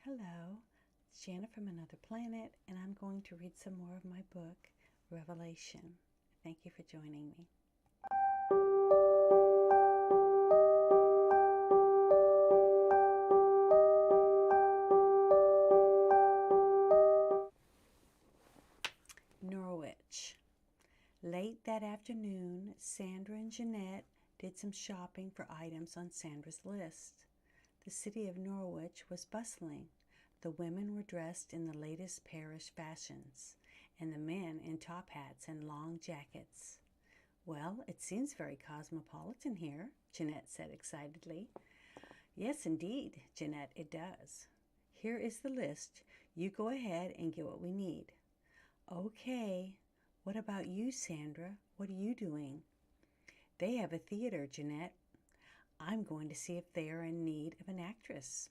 Hello, it's Jana from another planet, and I'm going to read some more of my book, Revelation. Thank you for joining me. Norwich. Late that afternoon, Sandra and Jeanette did some shopping for items on Sandra's list. The city of Norwich was bustling. The women were dressed in the latest Paris fashions, and the men in top hats and long jackets. Well, it seems very cosmopolitan here, Jeanette said excitedly. Yes, indeed, Jeanette, it does. Here is the list. You go ahead and get what we need. Okay. What about you, Sandra? What are you doing? They have a theater, Jeanette. I'm going to see if they are in need of an actress.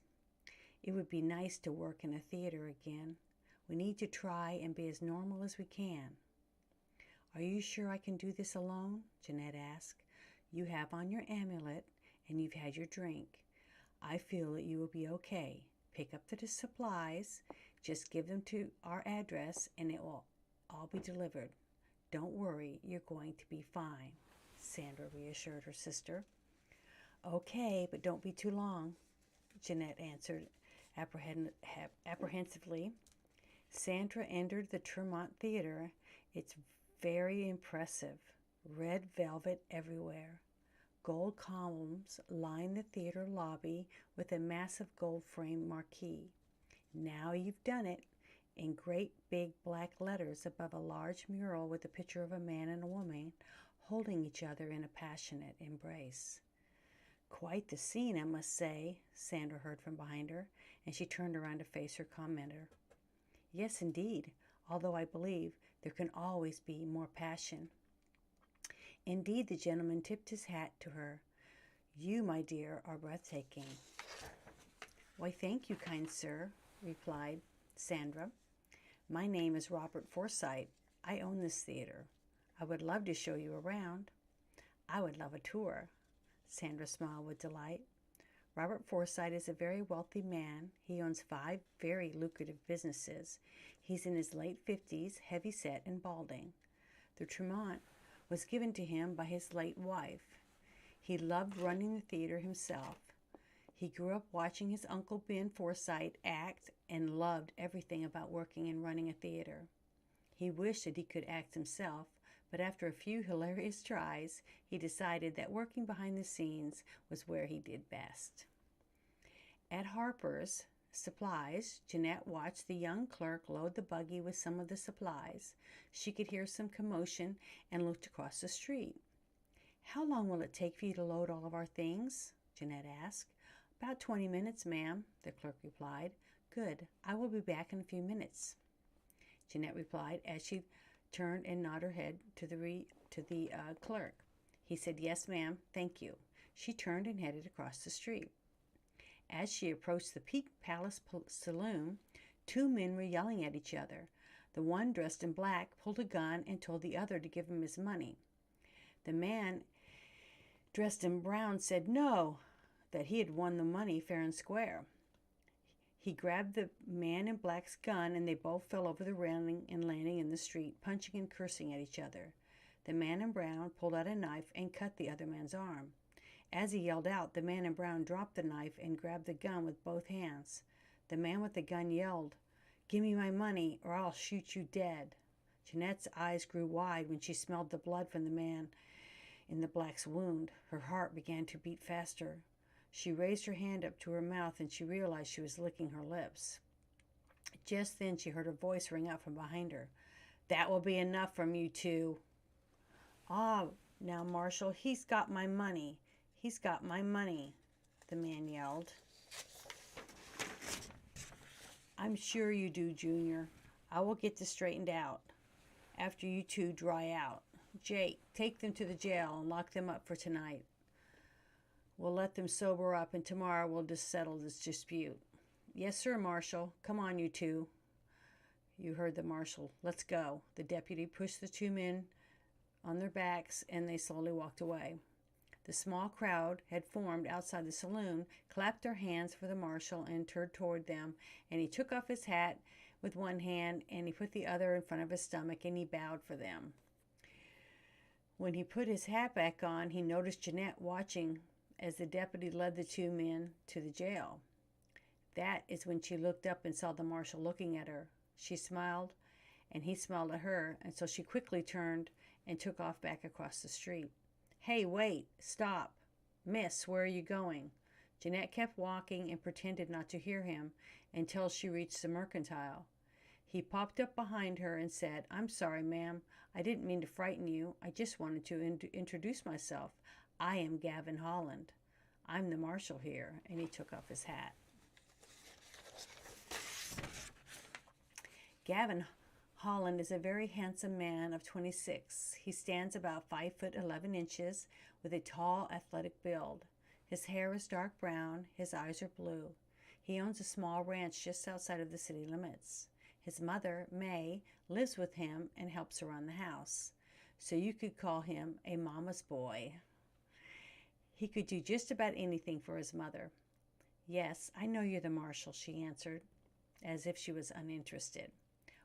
It would be nice to work in a theater again. We need to try and be as normal as we can. Are you sure I can do this alone? Jeanette asked. You have on your amulet and you've had your drink. I feel that you will be okay. Pick up the supplies, just give them to our address and it will all be delivered. Don't worry, you're going to be fine, Sandra reassured her sister. Okay, but don't be too long, Jeanette answered apprehensively. Sandra entered the Tremont Theater. It's very impressive. Red velvet everywhere. Gold columns line the theater lobby with a massive gold frame marquee. Now you've done it, in great big black letters above a large mural with a picture of a man and a woman holding each other in a passionate embrace. Quite the scene, I must say, Sandra heard from behind her, and she turned around to face her commenter. Yes, indeed, although I believe there can always be more passion. Indeed, the gentleman tipped his hat to her. You, my dear, are breathtaking. Why, thank you, kind sir, replied Sandra. My name is Robert Forsythe. I own this theater. I would love to show you around. I would love a tour. Sandra smiled with delight. Robert Forsythe is a very wealthy man. He owns 5 very lucrative businesses. He's in his late 50s, heavy-set and balding. The Tremont was given to him by his late wife. He loved running the theater himself. He grew up watching his Uncle Ben Forsythe act and loved everything about working and running a theater. He wished that he could act himself, but after a few hilarious tries, he decided that working behind the scenes was where he did best. At Harper's Supplies, Jeanette watched the young clerk load the buggy with some of the supplies. She could hear some commotion and looked across the street. How long will it take for you to load all of our things? Jeanette asked. About 20 minutes, ma'am, the clerk replied. Good. I will be back in a few minutes, Jeanette replied as she turned and nodded her head to the clerk. He said, Yes, ma'am, thank you. She turned and headed across the street. As she approached the Peak Palace Saloon, 2 men were yelling at each other. The one dressed in black pulled a gun and told the other to give him his money. The man dressed in brown said no, that he had won the money fair and square. He grabbed the man in black's gun and they both fell over the railing and landing in the street, punching and cursing at each other. The man in brown pulled out a knife and cut the other man's arm. As he yelled out, the man in brown dropped the knife and grabbed the gun with both hands. The man with the gun yelled, Give me my money or I'll shoot you dead. Jeanette's eyes grew wide when she smelled the blood from the man in the black's wound. Her heart began to beat faster. She raised her hand up to her mouth and she realized she was licking her lips. Just then she heard a voice ring out from behind her. That will be enough from you two. Ah, now, Marshal, he's got my money. He's got my money, the man yelled. I'm sure you do, Junior. I will get this straightened out after you two dry out. Jake, take them to the jail and lock them up for tonight. We'll let them sober up and tomorrow we'll just settle this dispute. Yes, sir, Marshal. Come on, you two. You heard the marshal. Let's go. The deputy pushed the 2 men on their backs and they slowly walked away. The small crowd had formed outside the saloon, clapped their hands for the marshal, and turned toward them, and he took off his hat with one hand, and he put the other in front of his stomach, and he bowed for them. When he put his hat back on, he noticed Jeanette watching as the deputy led the two men to the jail. That is when she looked up and saw the marshal looking at her. She smiled, and he smiled at her, and so she quickly turned and took off back across the street. "Hey, wait, stop. Miss, where are you going?" Jeanette kept walking and pretended not to hear him until she reached the mercantile. He popped up behind her and said, "I'm sorry, ma'am. I didn't mean to frighten you. I just wanted to introduce myself. I am Gavin Holland. I'm the marshal here." And he took off his hat. Gavin Holland is a very handsome man of 26. He stands about 5 foot 11 inches with a tall, athletic build. His hair is dark brown. His eyes are blue. He owns a small ranch just outside of the city limits. His mother, May, lives with him and helps around the house. So you could call him a mama's boy. He could do just about anything for his mother. "Yes, I know you're the marshal," she answered, as if she was uninterested.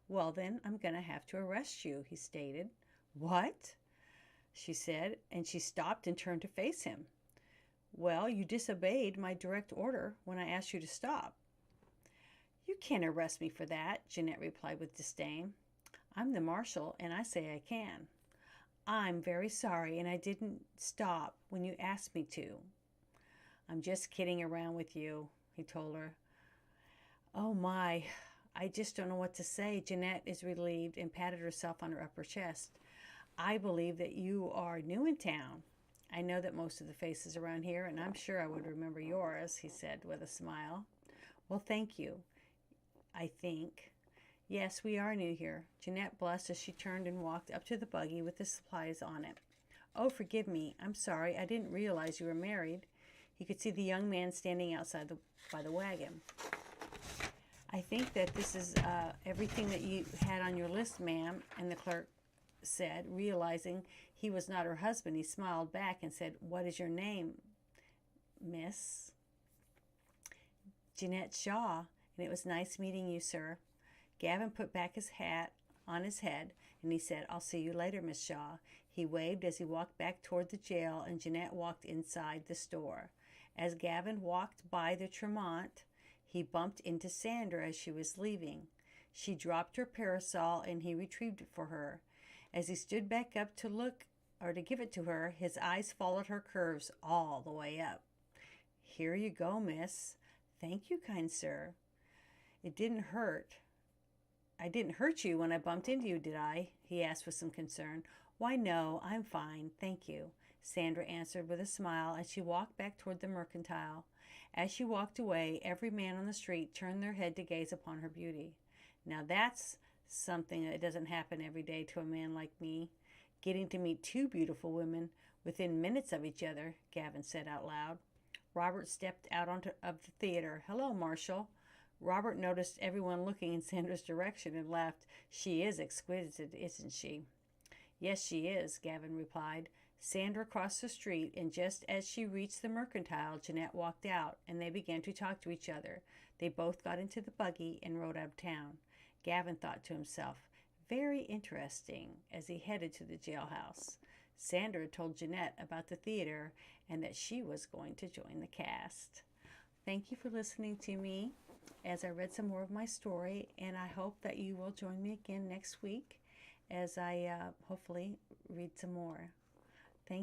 "Well, then, I'm going to have to arrest you," he stated. "What?" she said, and she stopped and turned to face him. "Well, you disobeyed my direct order when I asked you to stop." "You can't arrest me for that," Jeanette replied with disdain. "I'm the marshal, and I say I can." "I'm very sorry, and I didn't stop when you asked me to." "I'm just kidding around with you," he told her. "Oh my, I just don't know what to say." Jeanette is relieved and patted herself on her upper chest. "I believe that you are new in town. I know that most of the faces around here, and I'm sure I would remember yours," he said with a smile. "Well, thank you, I think. Yes, we are new here." Jeanette blushed as she turned and walked up to the buggy with the supplies on it. "Oh, forgive me. I'm sorry. I didn't realize you were married." He could see the young man standing outside by the wagon. "I think that this is everything that you had on your list, ma'am," and the clerk said, realizing he was not her husband. He smiled back and said, "What is your name, miss?" "Jeanette Shaw, and it was nice meeting you, sir." Gavin put back his hat on his head, and he said, "I'll see you later, Miss Shaw." He waved as he walked back toward the jail, and Jeanette walked inside the store. As Gavin walked by the Tremont, he bumped into Sandra as she was leaving. She dropped her parasol, and he retrieved it for her. As he stood back up to give it to her, his eyes followed her curves all the way up. "Here you go, miss." "Thank you, kind sir." I didn't hurt you when I bumped into you, did I?" he asked with some concern. "Why, no, I'm fine, thank you," Sandra answered with a smile as she walked back toward the mercantile. As she walked away, every man on the street turned their head to gaze upon her beauty. "Now that's something that doesn't happen every day to a man like me, getting to meet two beautiful women within minutes of each other," Gavin said out loud. Robert stepped out of the theater. "Hello, Marshal." Robert noticed everyone looking in Sandra's direction and laughed. "She is exquisite, isn't she?" "Yes, she is," Gavin replied. Sandra crossed the street, and just as she reached the mercantile, Jeanette walked out, and they began to talk to each other. They both got into the buggy and rode out of town. Gavin thought to himself, "Very interesting," as he headed to the jailhouse. Sandra told Jeanette about the theater and that she was going to join the cast. Thank you for listening to me as I read some more of my story, and I hope that you will join me again next week as I hopefully read some more.